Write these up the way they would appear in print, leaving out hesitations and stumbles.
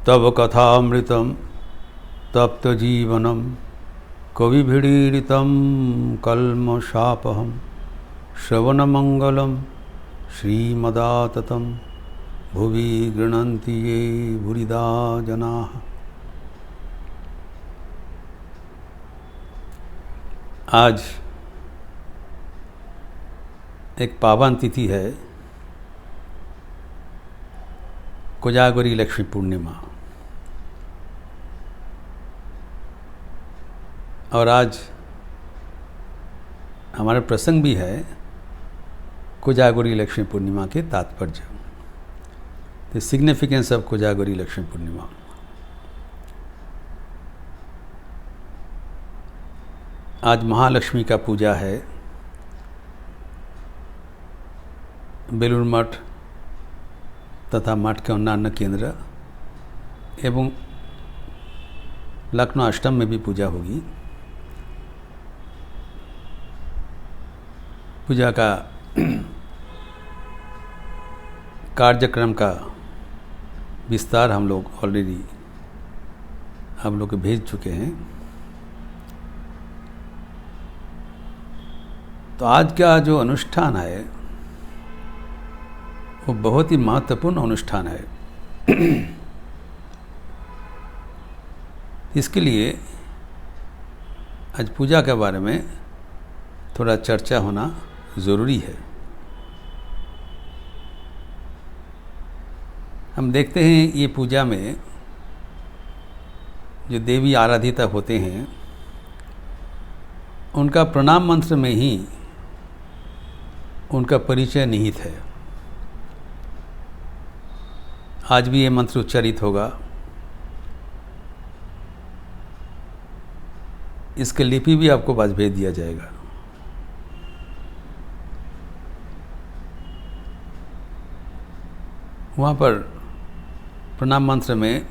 तव कथामृतं तप्तजीवनं कविभिरीडितं कल्मषापहं श्रवणमङ्गलं श्रीमदाततं भुवि गृह्णन्ति ये भूरिदा जनाः। आज एक पावन तिथि है, कोजागरी लक्ष्मी पूर्णिमा। और आज हमारा प्रसंग भी है कोजागरी लक्ष्मी पूर्णिमा के तात्पर्य, the significance of Kojagari Lakshmi Purnima. आज महालक्ष्मी का पूजा है। बेलूर मठ तथा मठ के अन्य केंद्र एवं लखनऊ अष्टम में भी पूजा होगी। पूजा का कार्यक्रम का विस्तार हम लोग ऑलरेडी हम लोग भेज चुके हैं। तो आज का जो अनुष्ठान है वो बहुत ही महत्वपूर्ण अनुष्ठान है। इसके लिए आज पूजा के बारे में थोड़ा चर्चा होना ज़रूरी है। हम देखते हैं ये पूजा में जो देवी आराधिता होते हैं उनका प्रणाम मंत्र में ही उनका परिचय निहित है। आज भी ये मंत्र उच्चारित होगा। इसके लिपि भी आपको पास भेज दिया जाएगा। वहाँ पर प्रणाम मंत्र में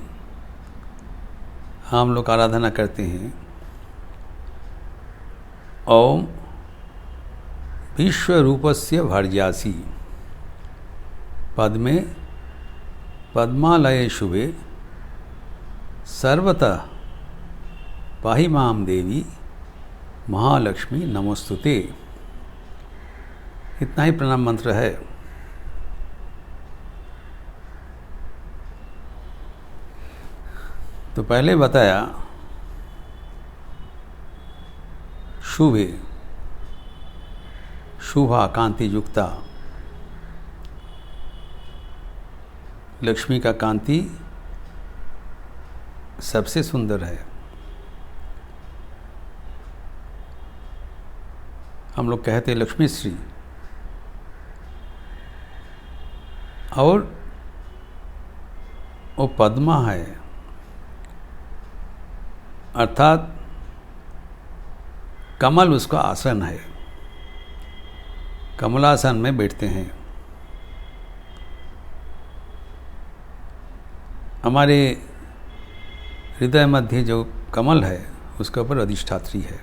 हम लोग आराधना करते हैं, ओम विश्वरूपस्य भार्यासी पद्मे पद्मालये शुभे सर्वतः पाहि मां देवी महालक्ष्मी नमोस्तुते। इतना ही प्रणाम मंत्र है। तो पहले बताया शुभे, शुभा कांति युक्ता। लक्ष्मी का कांति सबसे सुंदर है। हम लोग कहते हैं लक्ष्मी श्री। और वो पद्मा है, अर्थात कमल उसका आसन है। कमलासन में बैठते हैं। हमारे हृदय मध्य जो कमल है उसके ऊपर अधिष्ठात्री है।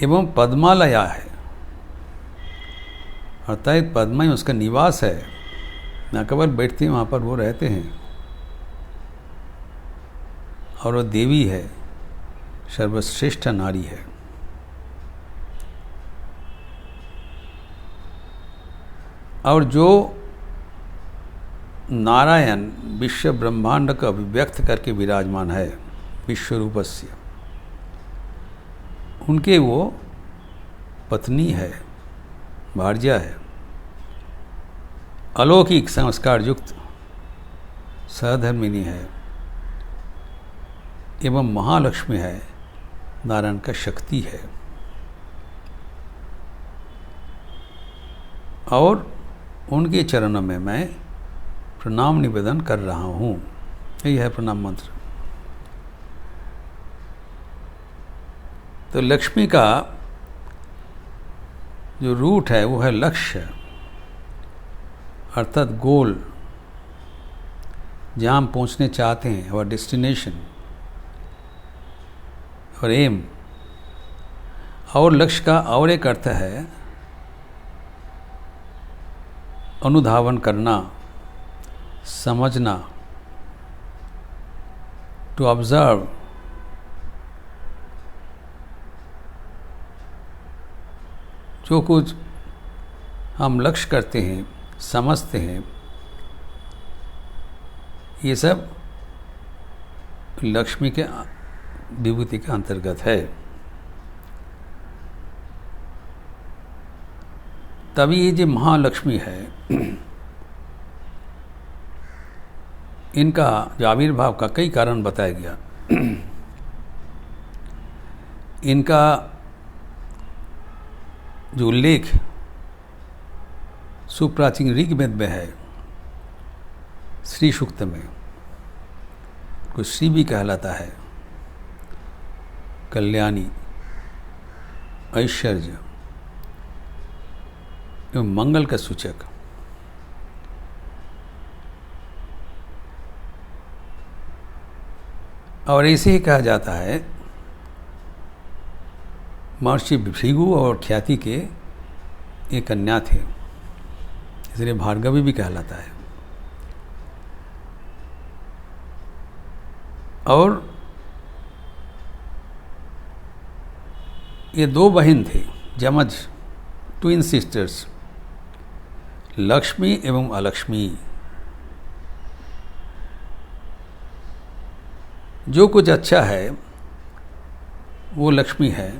एवं पद्मालया है, अर्थात पद्मा ही उसका निवास है। न केवल बैठते हैं, वहाँ पर वो रहते हैं। और वो देवी है, सर्वश्रेष्ठ नारी है। और जो नारायण विश्व ब्रह्मांड को अभिव्यक्त करके विराजमान है विश्व रूपस्य, उनके वो पत्नी है, भार्या है। अलौकिक संस्कार युक्त सहधर्मिणी है एवं महालक्ष्मी है, नारायण का शक्ति है। और उनके चरणों में मैं प्रणाम निवेदन कर रहा हूँ। यही है प्रणाम मंत्र। तो लक्ष्मी का जो रूट है वो है लक्ष्य, अर्थात गोल, जहाँ हम पहुँचने चाहते हैं, और डेस्टिनेशन और एम। और लक्ष्य का और एक अर्थ है अनुधावन करना, समझना, टू ऑब्जर्व, जो कुछ हम लक्ष्य करते हैं, समझते हैं, ये सब लक्ष्मी के विभूति के अंतर्गत है। तभी ये जो महालक्ष्मी है, इनका जो आविर्भाव का कई कारण बताया गया। इनका जो उल्लेख सुप्राचीन ऋग्वेद में है, श्री सूक्त में, को श्री भी कहलाता है, कल्याणी, ऐश्वर्य एवं मंगल का सूचक। और ऐसे ही कहा जाता है, महर्षि भृगु और ख्याति के एक कन्या थे, इसलिए भार्गवी भी कहलाता है। और ये दो बहन थे, जमज, ट्विन सिस्टर्स, लक्ष्मी एवं अलक्ष्मी। जो कुछ अच्छा है वो लक्ष्मी है,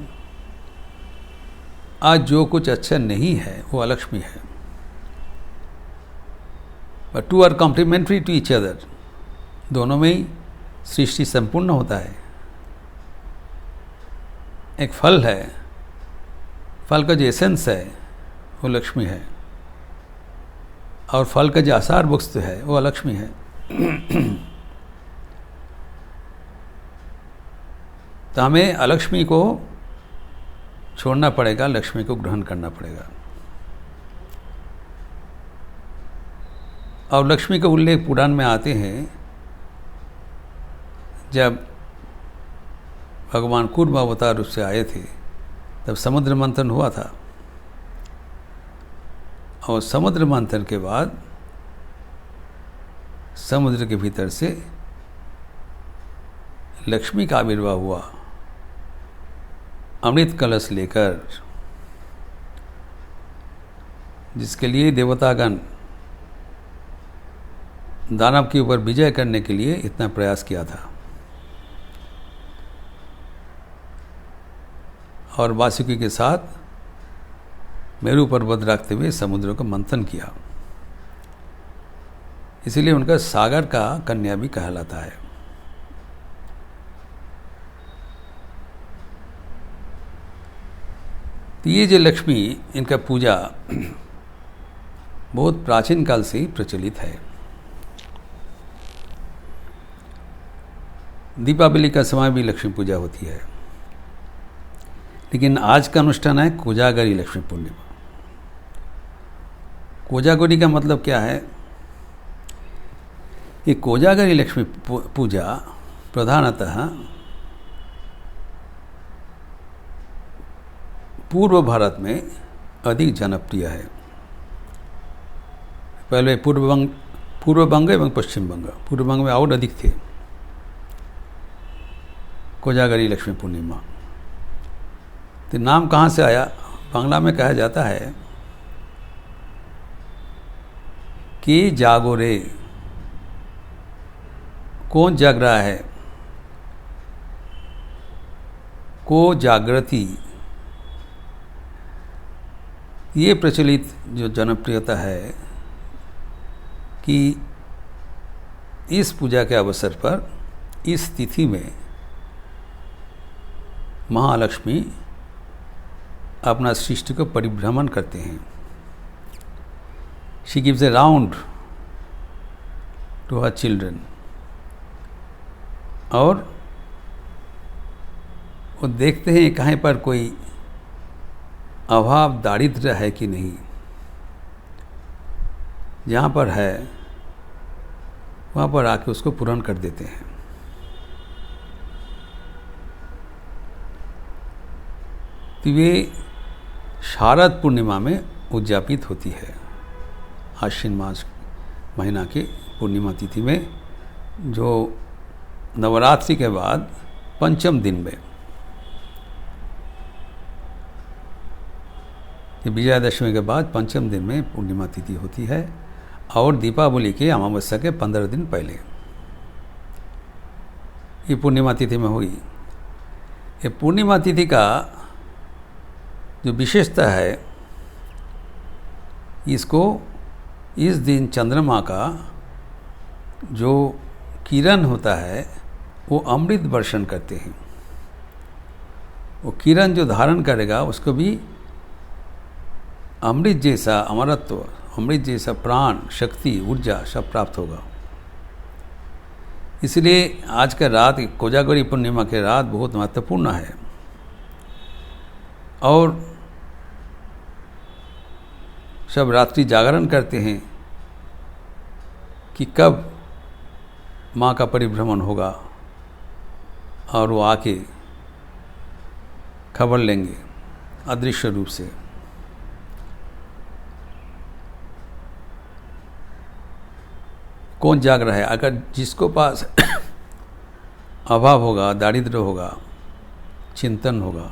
आज जो कुछ अच्छा नहीं है वो अलक्ष्मी है। But two are complementary to each other, दोनों में ही सृष्टि संपूर्ण होता है। एक फल है, फल का जो एसेंस है वो लक्ष्मी है, और फल का जो आसार वस्तु है वो अलक्ष्मी है। तो हमें अलक्ष्मी को छोड़ना पड़ेगा, लक्ष्मी को ग्रहण करना पड़ेगा। और लक्ष्मी का उल्लेख पुराण में आते हैं, जब भगवान कूर्म अवतार रूप से आए थे तब समुद्र मंथन हुआ था, और समुद्र मंथन के बाद समुद्र के भीतर से लक्ष्मी का आविर्भाव हुआ, अमृत कलश लेकर, जिसके लिए देवतागण दानव के ऊपर विजय करने के लिए इतना प्रयास किया था। और वासुकी के साथ मेरु पर्वत रखते हुए समुद्र को मंथन किया, इसीलिए उनका सागर का कन्या भी कहलाता है। तो ये जो लक्ष्मी, इनका पूजा बहुत प्राचीन काल से ही प्रचलित है। दीपावली का समय भी लक्ष्मी पूजा होती है, लेकिन आज का अनुष्ठान है कोजागरी लक्ष्मी पूर्णिमा। कोजागरी का मतलब क्या है? ये कोजागरी लक्ष्मी पूजा प्रधानतः पूर्व भारत में अधिक जनप्रिय है। पहले पूर्व बंग एवं पश्चिम बंग, पूर्व बंग में और अधिक थे कोजागरी लक्ष्मी पूर्णिमा। तो नाम कहाँ से आया? बांग्ला में कहा जाता है कि जागो रे, कौन जाग रहा है, को जागृति। ये प्रचलित जो जनप्रियता है कि इस पूजा के अवसर पर, इस तिथि में महालक्ष्मी अपना सृष्टि को परिभ्रमण करते हैं। She gives a round to her children, और वो देखते हैं कहीं पर कोई अभाव दारिद्र्य है कि नहीं। जहाँ पर है वहाँ पर आके उसको पूर्ण कर देते हैं। तो ये शारद पूर्णिमा में उद्यापित होती है, आश्विन मास महीना के पूर्णिमा तिथि में, जो नवरात्रि के बाद पंचम दिन में, विजयादशमी के बाद पंचम दिन में पूर्णिमा तिथि होती है, और दीपावली के अमावस्या के 15 दिन पहले ये पूर्णिमा तिथि में हुई। ये पूर्णिमा तिथि का जो विशेषता है, इसको इस दिन चंद्रमा का जो किरण होता है वो अमृत वर्षण करते हैं। वो किरण जो धारण करेगा उसको भी अमृत जैसा अमरत्व, अमृत जैसा प्राण, शक्ति, ऊर्जा सब प्राप्त होगा। इसलिए आज का रात, कोजागरी पूर्णिमा की रात बहुत महत्वपूर्ण है। और सब रात्रि जागरण करते हैं कि कब माँ का परिभ्रमण होगा, और वो आके खबर लेंगे अदृश्य रूप से। कौन जाग रहा है? अगर जिसको पास अभाव होगा, दारिद्र्य होगा, चिंतन होगा,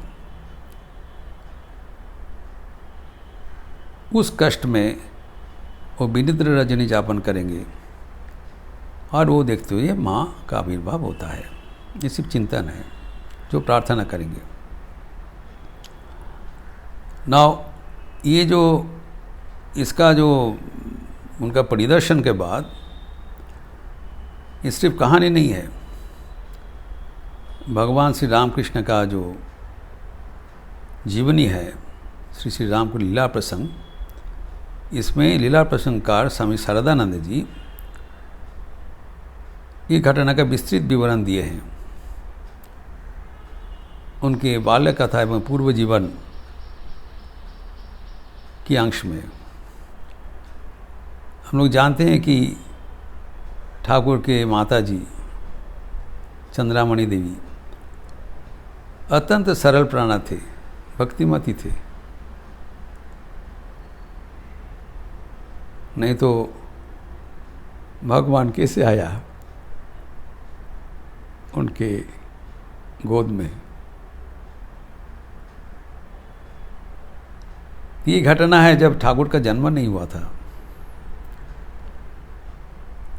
उस कष्ट में वो विनिद्र रजनी जापन करेंगे, और वो देखते हुए माँ का आविर्भाव होता है। ये सिर्फ चिंतन है जो प्रार्थना करेंगे। नाउ ये जो इसका जो उनका परिदर्शन के बाद, ये सिर्फ कहानी नहीं है। भगवान श्री रामकृष्ण का जो जीवनी है, श्री श्री राम को लीला प्रसंग, इसमें लीला प्रसंगकार स्वामी शारदानंद जी ये घटना का विस्तृत विवरण दिए हैं। उनके बाल्य कथा एवं पूर्व जीवन के अंश में हम लोग जानते हैं कि ठाकुर के माता जी चंद्रामणि देवी अत्यंत सरल प्राणा थे, भक्तिमती थे। नहीं तो भगवान कैसे आया उनके गोद में? ये घटना है जब ठाकुर का जन्म नहीं हुआ था।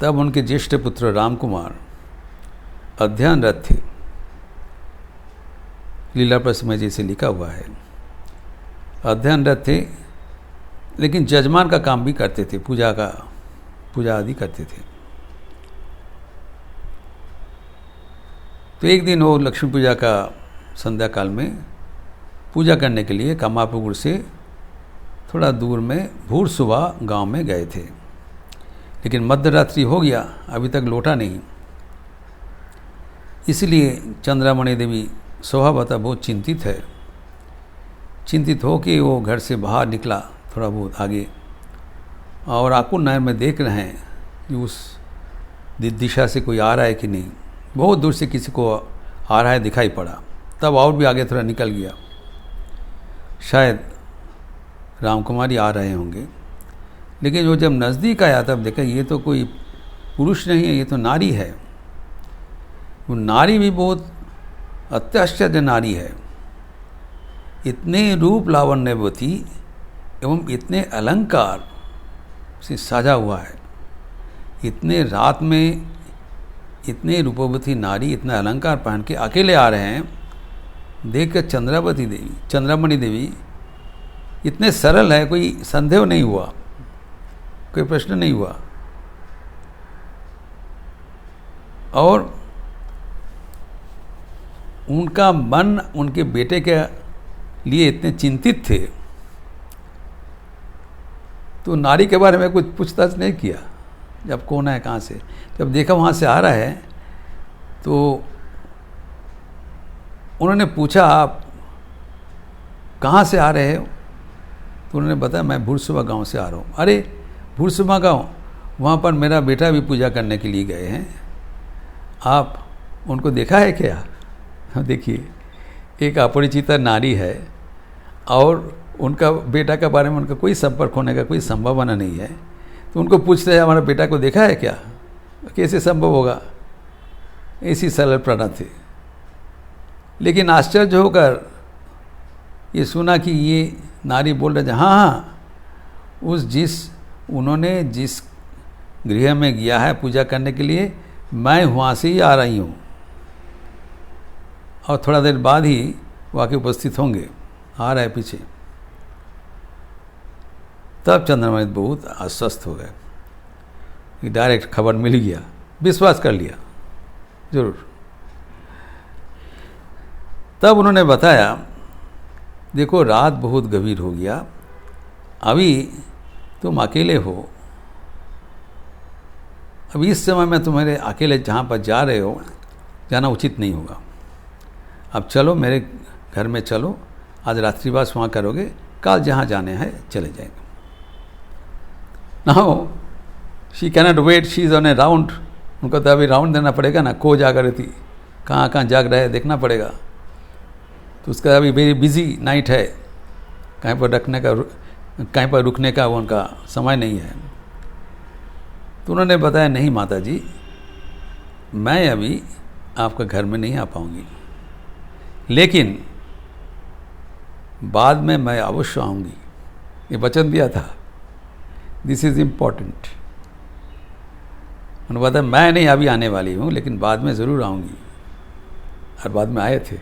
तब उनके ज्येष्ठ पुत्र रामकुमार अध्ययनरत थे। लीला प्रसंग में जैसे लिखा हुआ है, अध्ययनरत थे, लेकिन जजमान का काम भी करते थे, पूजा आदि करते थे। तो एक दिन वो लक्ष्मी पूजा का संध्या काल में पूजा करने के लिए कामारपुर से थोड़ा दूर में भूरसुबा गांव में गए थे, लेकिन मध्यरात्रि हो गया, अभी तक लौटा नहीं। इसलिए चंद्रामणि देवी स्वभावतः बहुत चिंतित है। चिंतित हो के वो घर से बाहर निकला थोड़ा बहुत आगे, और आकुल नहर में देख रहे हैं कि उस दिशा से कोई आ रहा है कि नहीं। बहुत दूर से किसी को आ रहा है दिखाई पड़ा। तब और भी आगे थोड़ा निकल गया, शायद रामकुमारी आ रहे होंगे। लेकिन वो जब नज़दीक आया तब देखा ये तो कोई पुरुष नहीं है, ये तो नारी है। वो नारी भी बहुत अत्याश्चर्य नारी है। इतने रूप लावण्यवती एवं इतने अलंकार से सजा हुआ है। इतने रात में इतने रूपवती नारी इतना अलंकार पहन के अकेले आ रहे हैं। देखकर चंद्रामणि देवी इतने सरल है, कोई संदेह नहीं हुआ, कोई प्रश्न नहीं हुआ। और उनका मन उनके बेटे के लिए इतने चिंतित थे, तो नारी के बारे में कुछ पूछताछ नहीं किया। जब कौन है, कहाँ से, जब देखा वहाँ से आ रहा है तो उन्होंने पूछा आप कहाँ से आ रहे हो? तो उन्होंने बताया मैं भूरसुबा गांव से आ रहा हूँ। अरे भूरसुबा गांव, वहाँ पर मेरा बेटा भी पूजा करने के लिए गए हैं, आप उनको देखा है क्या? देखिए, एक अपरिचिता नारी है और उनका बेटा के बारे में उनका कोई संपर्क होने का कोई संभावना नहीं है, तो उनको पूछते हैं हमारे बेटा को देखा है क्या? कैसे संभव होगा? ऐसी सरल प्रणा थे। लेकिन आश्चर्य होकर ये सुना कि ये नारी बोल रहे थे, हाँ हाँ, उन्होंने जिस गृह में गया है पूजा करने के लिए, मैं वहाँ से ही आ रही हूँ और थोड़ा देर बाद ही वो आके उपस्थित होंगे, आ रहे पीछे। तब चंद्रमणि बहुत आश्वस्त हो गए कि डायरेक्ट खबर मिल गया, विश्वास कर लिया जरूर। तब उन्होंने बताया, देखो रात बहुत गंभीर हो गया, अभी तुम अकेले हो, अभी इस समय में तुम्हारे अकेले जहाँ पर जा रहे हो जाना उचित नहीं होगा। अब चलो मेरे घर में चलो, आज रात्रिवास वहाँ करोगे, कल जहाँ जाने हैं चले जाएंगे। Now she cannot wait, she is on a round. उनको तो अभी राउंड देना पड़ेगा ना, को जागृति कहाँ कहाँ जाग रहे हैं देखना पड़ेगा। तो उसका अभी वेरी बिजी नाइट है, कहीं पर रुकने का उनका समय नहीं है। तो उन्होंने बताया, नहीं माता जी, मैं अभी आपके घर में नहीं आ पाऊंगी, लेकिन बाद में मैं अवश्य आऊंगी। ये वचन दिया था, दिस इज इम्पॉर्टेंट। उन्होंने बताया, मैं नहीं अभी आने वाली हूँ, लेकिन बाद में ज़रूर आऊंगी। और बाद में आए थे।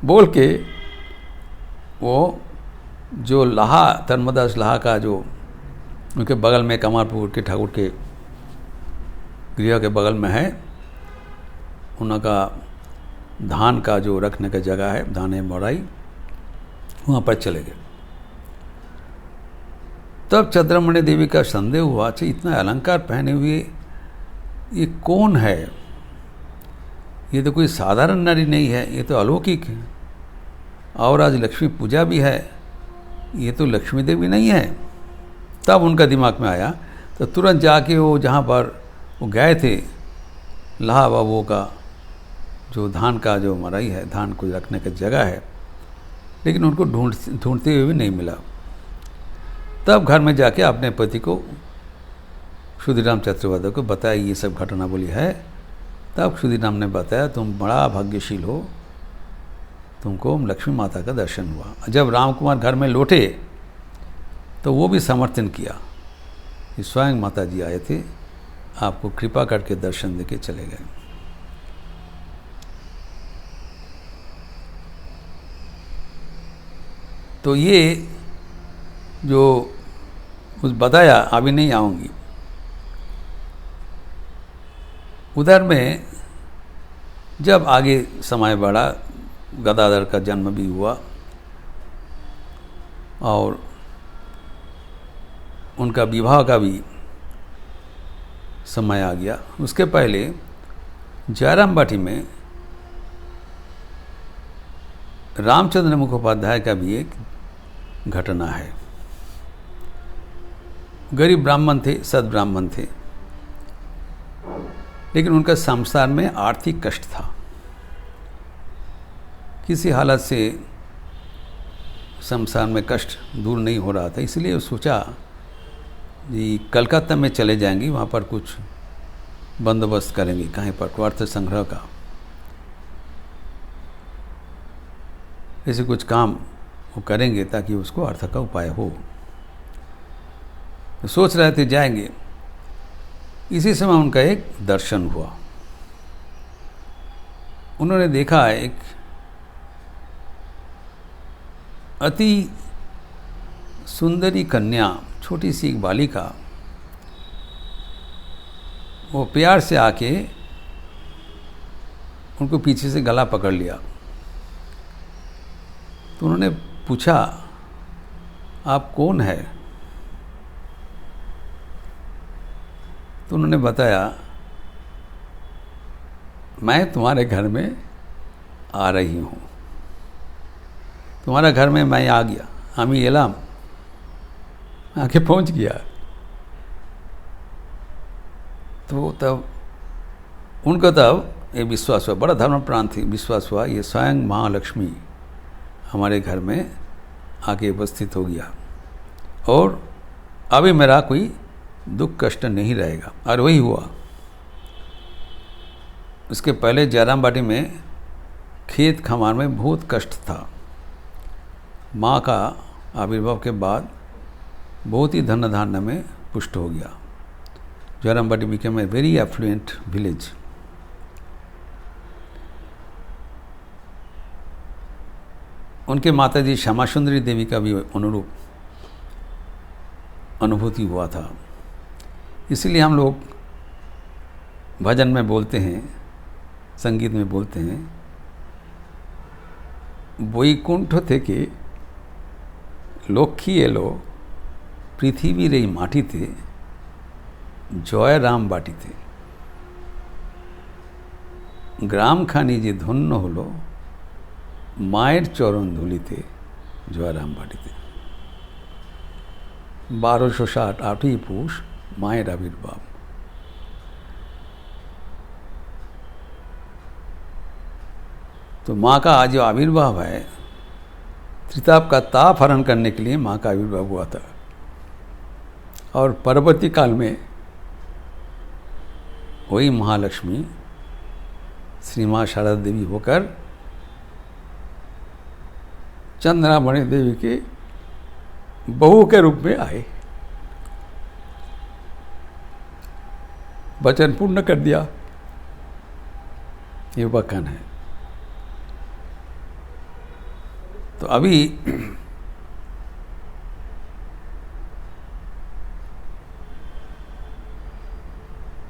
बोल के वो जो लाहा, धर्मदास लाहा का जो उनके बगल में कमारपुर के ठाकुर के गृह के बगल में है, उनका धान का जो रखने का जगह है, धान है मोराई, वहाँ पर चले गए। तब चंद्रमणि देवी का संदेह हुआ, अच्छा इतना अलंकार पहने हुए ये कौन है? ये तो कोई साधारण नारी नहीं है, ये तो अलौकिक है, और आज लक्ष्मी पूजा भी है, ये तो लक्ष्मी देवी नहीं है। तब उनका दिमाग में आया, तो तुरंत जाके वो जहाँ पर वो गए थे, लाहा बाबू का जो धान का जो मराई है, धान को रखने का जगह है, लेकिन उनको ढूंढते हुए भी नहीं मिला। तब घर में जाके अपने पति को, क्षुदिराम चतुर्वेदी को बताया, ये सब घटना बोली है। तब क्षुदिराम ने बताया, तुम बड़ा भाग्यशील हो, तुमको लक्ष्मी माता का दर्शन हुआ। जब राम कुमार घर में लौटे तो वो भी समर्थन किया कि स्वयं माता जी आए थे, आपको कृपा करके दर्शन देके चले गए। तो ये जो कुछ बताया, अभी नहीं आऊँगी, उधर में जब आगे समय बढ़ा, गदाधर का जन्म भी हुआ और उनका विवाह का भी समय आ गया। उसके पहले जयराम बाटी में रामचंद्र मुखोपाध्याय का भी एक घटना है। गरीब ब्राह्मण थे, सद ब्राह्मण थे, लेकिन उनका संसार में आर्थिक कष्ट था। किसी हालत से संसार में कष्ट दूर नहीं हो रहा था, इसलिए सोचा कि कलकत्ता में चले जाएंगी, वहाँ पर कुछ बंदोबस्त करेंगे, कहीं पर अर्थ संग्रह का, ऐसे कुछ काम वो करेंगे ताकि उसको अर्थ का उपाय हो। तो सोच रहे थे जाएंगे। इसी समय उनका एक दर्शन हुआ। उन्होंने देखा एक अति सुंदरी कन्या, छोटी सी एक बालिका, वो प्यार से आके उनको पीछे से गला पकड़ लिया। तो उन्होंने पूछा, आप कौन है? तो उन्होंने बताया, मैं तुम्हारे घर में आ रही हूँ, तुम्हारा घर में मैं आ गया, आमी एलाम, आके पहुँच गया। तो तब उनको तब ये विश्वास हुआ, बड़ा धर्मप्राण थी, विश्वास हुआ ये स्वयं महालक्ष्मी हमारे घर में आके उपस्थित हो गया और अभी मेरा कोई दुख कष्ट नहीं रहेगा। और वही हुआ। उसके पहले जयराम बाटी में खेत खमार में बहुत कष्ट था। माँ का आविर्भाव के बाद बहुत ही धन धान्य में पुष्ट हो गया। Jayrambati became a very affluent village. उनके माताजी श्यामा सुंदरी देवी का भी अनुरूप अनुभूति हुआ था। इसलिए हम लोग भजन में बोलते हैं, संगीत में बोलते हैं, বৈকুণ্ঠ থেকে লক্ষ্মী এলো পৃথিবীর এই মাটিতে, জয় রাম বাটিতে। গ্রামখানি যে ধন্য হলো মায়ের চরণ ধুলিতে, জয় রাম বাটিতে। 1260 8ই পৌষ মায়ের আবির্ভাव। तो माँ का आज जो आविर्भाव है, त्रिताप का ताप हरण करने के लिए माँ का आविर्भाव हुआ था। और परवर्ती काल में वही महालक्ष्मी श्री माँ शारदा देवी होकर चंद्रामणि देवी के बहू के रूप में आए। वचन पूर्ण कर दिया, ये वचन है। तो अभी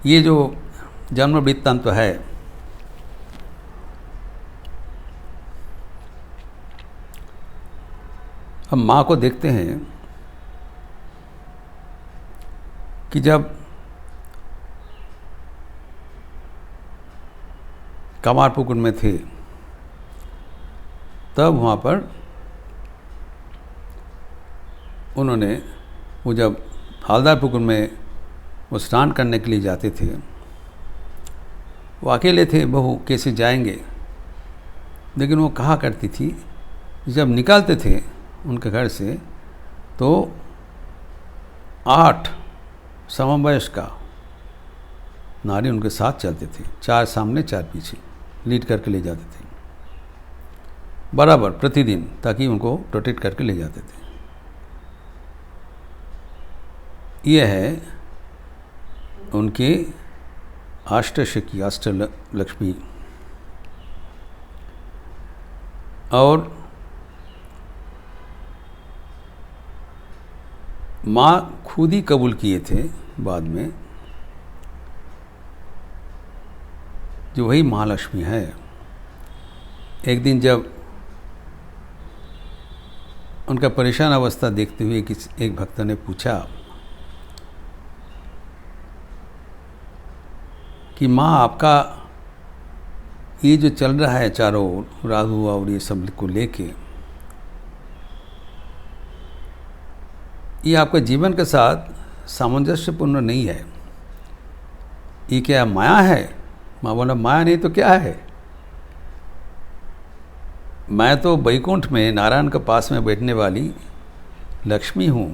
ये जो जन्म वृत्तांत है, हम माँ को देखते हैं कि जब कमारपुकुर में थे तब वहाँ पर उन्होंने, वो जब हवलदार पुकुर में वो स्नान करने के लिए जाते थे, वो अकेले थे, बहू कैसे जाएंगे। लेकिन वो कहा करती थी, जब निकालते थे उनके घर से तो 8 समवयस्क का नारी उनके साथ चलते थे, 4 सामने 4 पीछे लीड करके ले जाते थे बराबर प्रतिदिन, ताकि उनको प्रोटेक्ट करके ले जाते थे। यह है उनके अष्टशकी, अष्टलक्ष्मी। और माँ खुद ही कबूल किए थे बाद में, जो वही महालक्ष्मी है। एक दिन जब उनका परेशान अवस्था देखते हुए एक भक्त ने पूछा कि माँ, आपका ये जो चल रहा है चारों ओर, राहु और ये सब को लेके, ये आपके जीवन के साथ सामंजस्यपूर्ण नहीं है, ये क्या माया है? माँ बोला, माया नहीं तो क्या है? मैं तो वैकुंठ में नारायण के पास में बैठने वाली लक्ष्मी हूँ।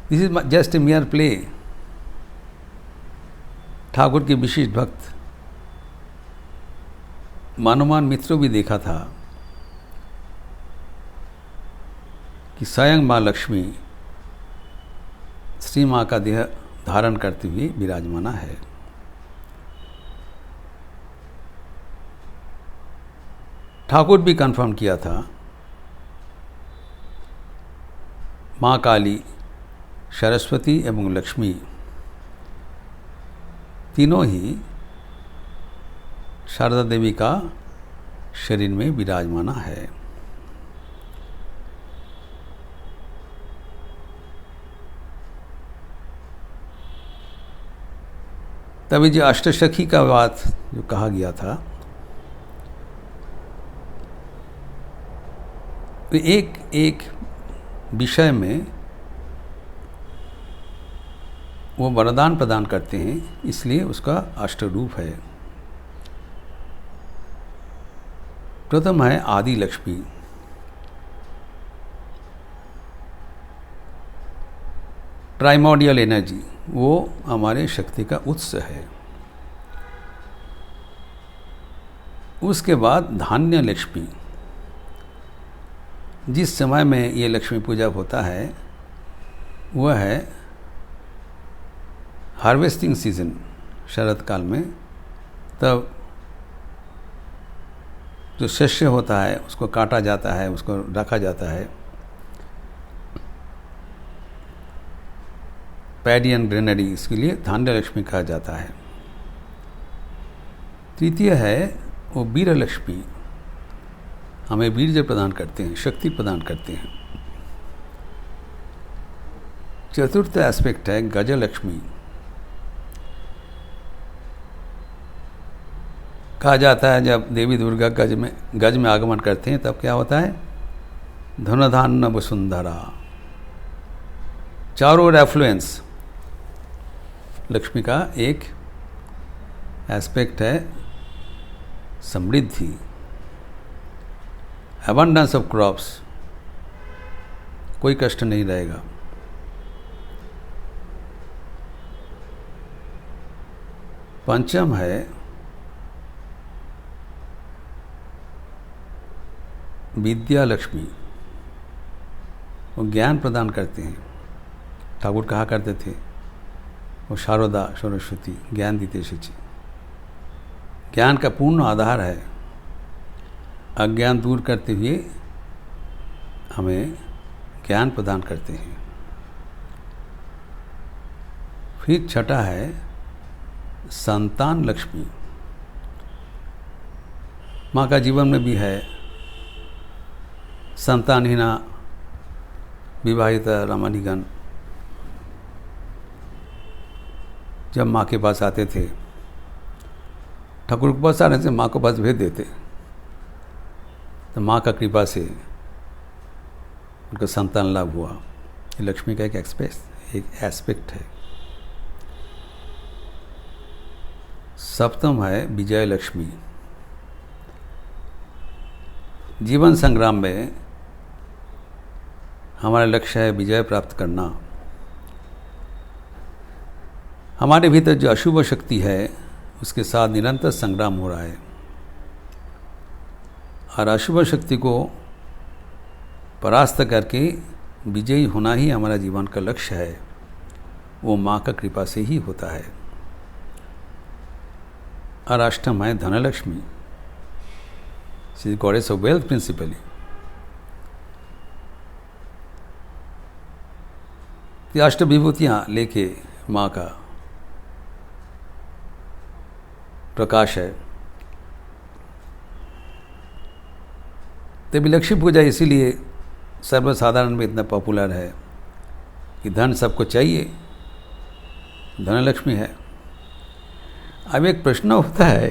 This is just a मियर play. Thakur के विशिष्ट भक्त मानवमान मित्रों भी देखा था कि स्वयं माँ लक्ष्मी श्री माँ का देह धारण करते हुए विराजमाना है। ठाकुर भी कंफर्म किया था, माँ काली, सरस्वती एवं लक्ष्मी तीनों ही शारदा देवी का शरीर में विराजमाना है। तभी जो अष्टसखी का बात जो कहा गया था, तो एक एक विषय में वो वरदान प्रदान करते हैं, इसलिए उसका अष्टरूप है। प्रथम है आदि लक्ष्मी। प्राइमोडियल एनर्जी, वो हमारे शक्ति का उत्स है। उसके बाद धान्य लक्ष्मी, जिस समय में ये लक्ष्मी पूजा होता है वह है हार्वेस्टिंग सीजन, शरद काल में। तब जो शस्य होता है उसको काटा जाता है, उसको रखा जाता है। पैडी एंड ग्रेनरी, इसके लिए धान्य लक्ष्मी कहा जाता है। तृतीय है वो वीर लक्ष्मी, हमें वीर्य प्रदान करते हैं, शक्ति प्रदान करते हैं। चतुर्थ एस्पेक्ट है गजलक्ष्मी। कहा जाता है जब देवी दुर्गा गज में आगमन करते हैं तब क्या होता है, धनधान्य वसुंधरा, चारों ओर एफ्लुएंस। लक्ष्मी का एक एस्पेक्ट है समृद्धि, अबंडेंस ऑफ क्रॉप्स, कोई कष्ट नहीं रहेगा। पंचम है विद्या लक्ष्मी, वो ज्ञान प्रदान करते हैं। ठाकुर कहा करते थे वो शारदा सरस्वती ज्ञान दीते शिची, ज्ञान का पूर्ण आधार है। अज्ञान दूर करते हुए हमें ज्ञान प्रदान करते हैं। फिर छठा है संतान लक्ष्मी, माँ का जीवन में भी है। संतानहीना विवाहित रमणीगण जब माँ के पास आते थे, ठाकुर के पास आने से माँ को पास भेज देते, तो माँ का कृपा से उनका संतान लाभ हुआ। ये लक्ष्मी का एक एस्पेक्ट है। सप्तम है विजय लक्ष्मी। जीवन संग्राम में हमारा लक्ष्य है विजय प्राप्त करना। हमारे भीतर जो अशुभ शक्ति है उसके साथ निरंतर संग्राम हो रहा है, और अशुभ शक्ति को परास्त करके विजयी होना ही हमारा जीवन का लक्ष्य है। वो माँ का कृपा से ही होता है। और अष्टम है Dhanlaxmi, she is goddess of wealth principally. ये अष्ट विभूतियाँ लेके माँ का प्रकाश है। तभी लक्ष्मी पूजा इसीलिए सर्वसाधारण में इतना पॉपुलर है कि धन सबको चाहिए, धनलक्ष्मी है। अब एक प्रश्न उठता है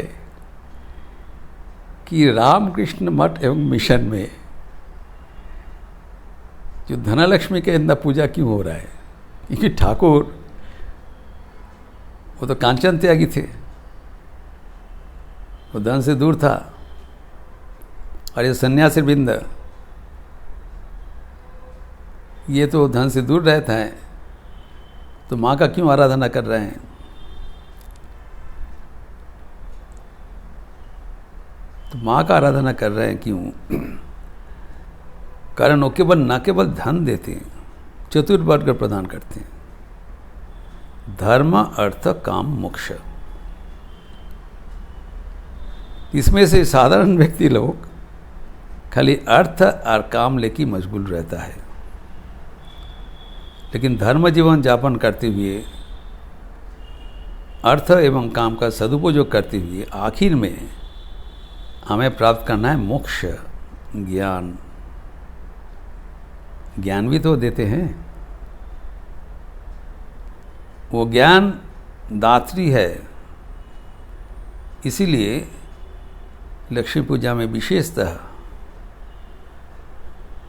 कि रामकृष्ण मठ एवं मिशन में जो धनलक्ष्मी के इतना पूजा क्यों हो रहा है? क्योंकि ठाकुर वो तो कांचन त्यागी थे, वो धन से दूर था, और ये सन्यासी वृंद ये तो धन से दूर रहता है, तो माँ का क्यों आराधना कर रहे हैं? तो माँ का आराधना कर रहे हैं क्यों? कारण वो केवल न केवल धन देते हैं, चतुर्वर्ग प्रदान करते हैं, धर्म अर्थ काम मोक्ष। इसमें से साधारण व्यक्ति लोग खाली अर्थ और काम लेके मशगूल रहता है, लेकिन धर्म जीवन यापन करते हुए अर्थ एवं काम का सदुपयोग करते हुए आखिर में हमें प्राप्त करना है मोक्ष, ज्ञान। ज्ञान भी तो देते हैं, वो ज्ञान दात्री है। इसीलिए लक्ष्मी पूजा में विशेषतः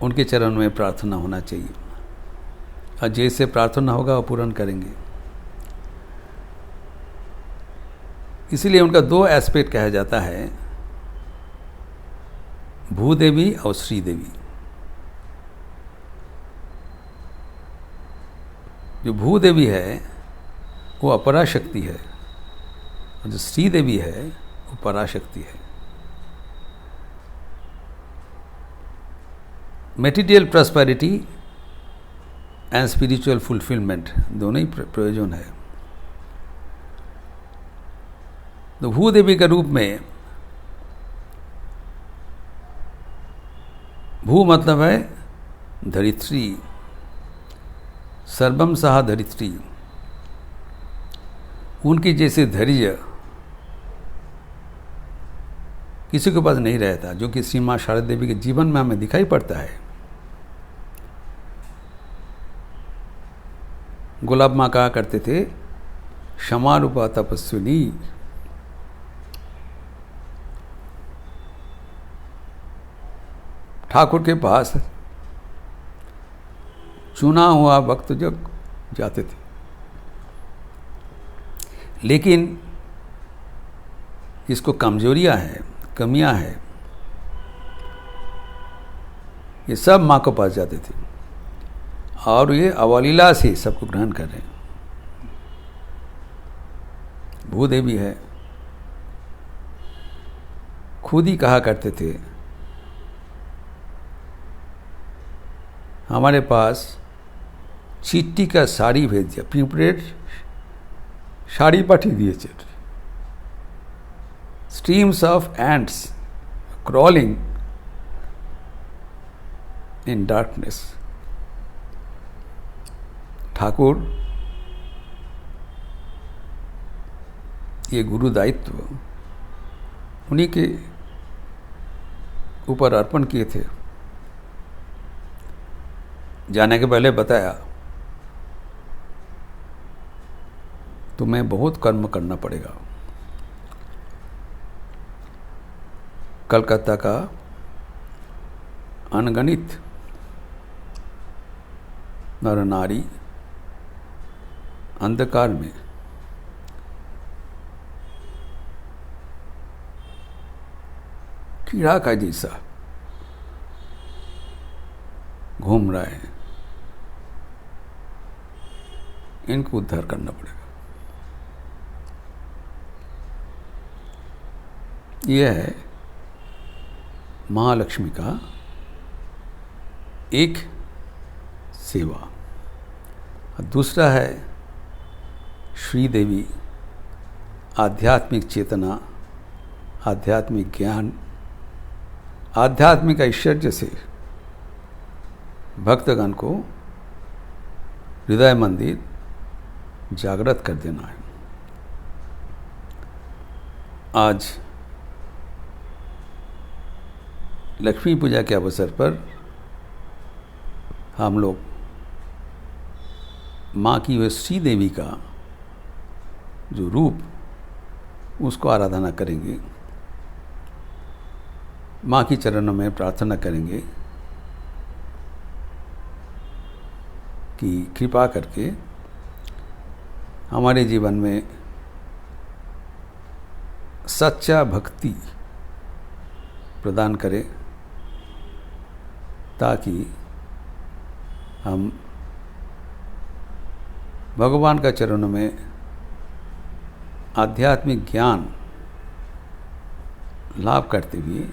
उनके चरण में प्रार्थना होना चाहिए, और जैसे प्रार्थना होगा वो पूर्ण करेंगे। इसीलिए उनका दो एस्पेक्ट कहा जाता है, भूदेवी और श्रीदेवी। जो भूदेवी है वो अपरा शक्ति है और जो श्री देवी है वो पराशक्ति है। Material prosperity and spiritual fulfilment दोनों ही प्रयोजन है। तो भूदेवी के रूप में, भू मतलब है धरित्री, सर्वम सहा धरित्री। उनकी जैसे धैर्य किसी के पास नहीं रहता, जो कि श्री मां शारदा देवी के जीवन में हमें दिखाई पड़ता है। गुलाब माँ कहा करते थे, क्षमा रूपा तपस्विनी। ठाकुर के पास चुना हुआ भक्त जब जाते थे, लेकिन इसको कमजोरियां हैं, कमियां हैं, ये सब माँ के पास जाते थे और ये अवलीला से सबको ग्रहण कर रहे हैं। भूदेवी है, खुद ही कहा करते थे, हमारे पास चिट्ठी का साड़ी भेज दिया, प्रिंटेड साड़ी पाठिए दिए। Streams of ants crawling in darkness. Thakur ये गुरु दायित्व उन्हीं के ऊपर अर्पण किए थे। जाने के पहले बताया, तुम्हें बहुत कर्म करना पड़ेगा। कलकत्ता का अनगणित नर नारी अंधकार में कीड़ा का जैसा घूम रहा है, इनको उद्धार करना पड़ेगा। यह है महालक्ष्मी का एक सेवा। दूसरा है श्रीदेवी, आध्यात्मिक चेतना, आध्यात्मिक ज्ञान, आध्यात्मिक ऐश्वर्य से भक्तगण को हृदय मंदिर जागृत कर देना है। आज लक्ष्मी पूजा के अवसर पर हम लोग माँ की वह श्री देवी का जो रूप, उसको आराधना करेंगे, माँ की चरणों में प्रार्थना करेंगे कि कृपा करके हमारे जीवन में सच्चा भक्ति प्रदान करे, ताकि हम भगवान का चरणों में आध्यात्मिक ज्ञान लाभ करते हुए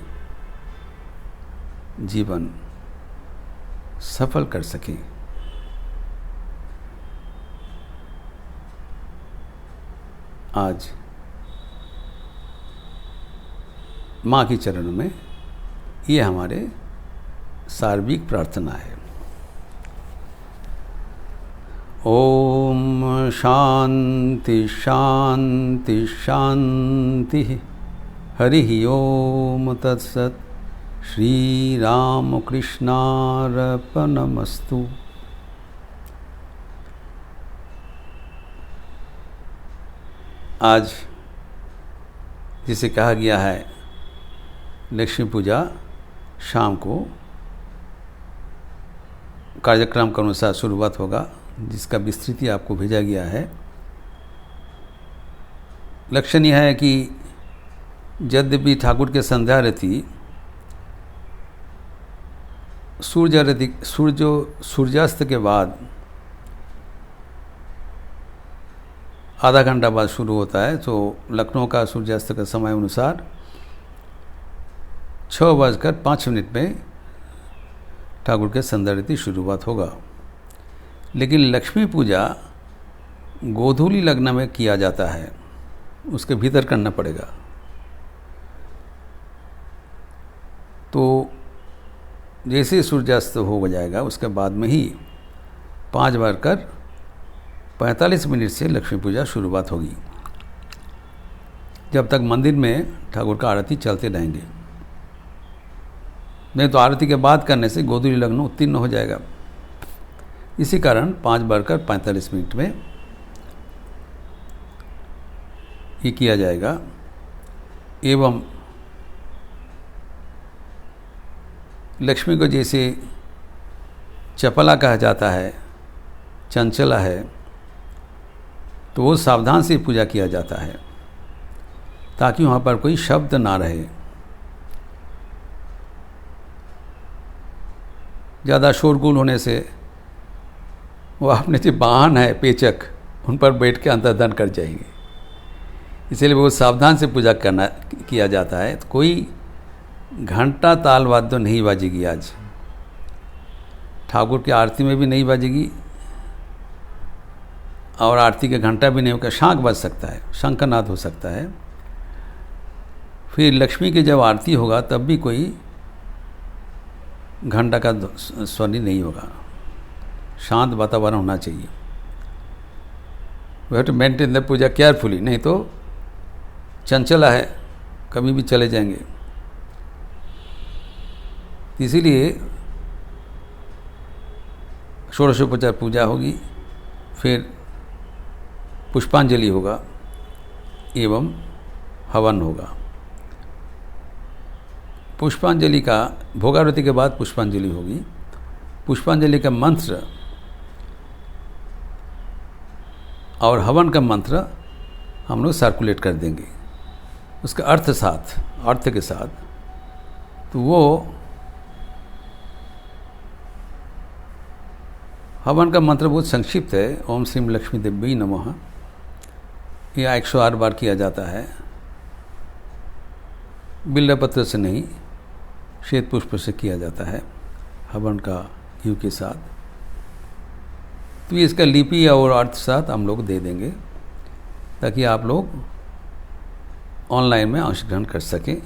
जीवन सफल कर सकें। आज माँ की चरणों में ये हमारे सार्वजनिक प्रार्थना है। ओम शांति शांति शांति। हरि ओम तत्सत। श्री राम कृष्णार्पणमस्तु। आज जिसे कहा गया है लक्ष्मी पूजा, शाम को कार्यक्रम के अनुसार शुरुआत होगा, जिसका विस्तृति आपको भेजा गया है। लक्षणीय है कि यद्यपि ठाकुर के संध्या रति सूर्यास्त के बाद आधा घंटा बाद शुरू होता है। तो लखनऊ का सूर्यास्त का समय अनुसार 6:05 में ठाकुर के संध्या की शुरुआत होगा। लेकिन लक्ष्मी पूजा गोधूली लग्न में किया जाता है, उसके भीतर करना पड़ेगा। तो जैसे सूर्यास्त हो जाएगा उसके बाद में ही 5:45 से लक्ष्मी पूजा शुरुआत होगी, जब तक मंदिर में ठाकुर का आरती चलते रहेंगे। नहीं तो आरती के बाद करने से गोधूली लग्न उत्तीर्ण हो जाएगा। इसी कारण 5:45 में ये किया जाएगा। एवं लक्ष्मी को जैसे चपला कहा जाता है, चंचला है, तो वो सावधान से पूजा किया जाता है ताकि वहाँ पर कोई शब्द ना रहे। ज़्यादा शोरगुल होने से वो अपने जो वाहन है पेचक, उन पर बैठ के अंतर्धान कर जाएंगे। इसलिए बहुत सावधान से पूजा किया जाता है। तो कोई घंटा ताल वाद्य नहीं बाजेगी आज, ठाकुर की आरती में भी नहीं बाजेगी, और आरती के घंटा भी नहीं होगा। शांख बज सकता है, शंखनाद हो सकता है। फिर लक्ष्मी की जब आरती होगा तब भी कोई घंटा का ध्वनि नहीं होगा, शांत वातावरण होना चाहिए। We have to maintain the puja carefully, नहीं तो चंचला है, कभी भी चले जाएंगे। इसीलिए षोडशोपचार पूजा होगी, फिर पुष्पांजलि होगा एवं हवन होगा। पुष्पांजलि का भोगारती के बाद पुष्पांजलि होगी। पुष्पांजलि का मंत्र और हवन का मंत्र हम लोग सर्कुलेट कर देंगे उसका अर्थ के साथ। तो वो हवन का मंत्र बहुत संक्षिप्त है, ओम श्रीम लक्ष्मी देवी नमः। यह 108 बार किया जाता है। बिल्वपत्र से नहीं, श्वेत पुष्प से किया जाता है हवन का घी के साथ। तो ये इसका लिपि और अर्थ साथ हम लोग दे देंगे ताकि आप लोग ऑनलाइन में अंश ग्रहण कर सकें।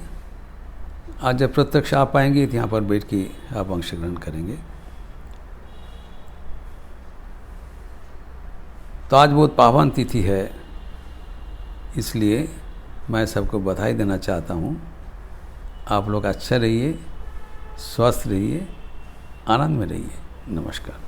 आज जब प्रत्यक्ष आप पाएंगे तो यहाँ पर बैठ के आप अंश ग्रहण करेंगे। तो आज बहुत पावन तिथि है, इसलिए मैं सबको बधाई देना चाहता हूँ। आप लोग अच्छा रहिए, स्वस्थ रहिए, आनंद में रहिए। नमस्कार।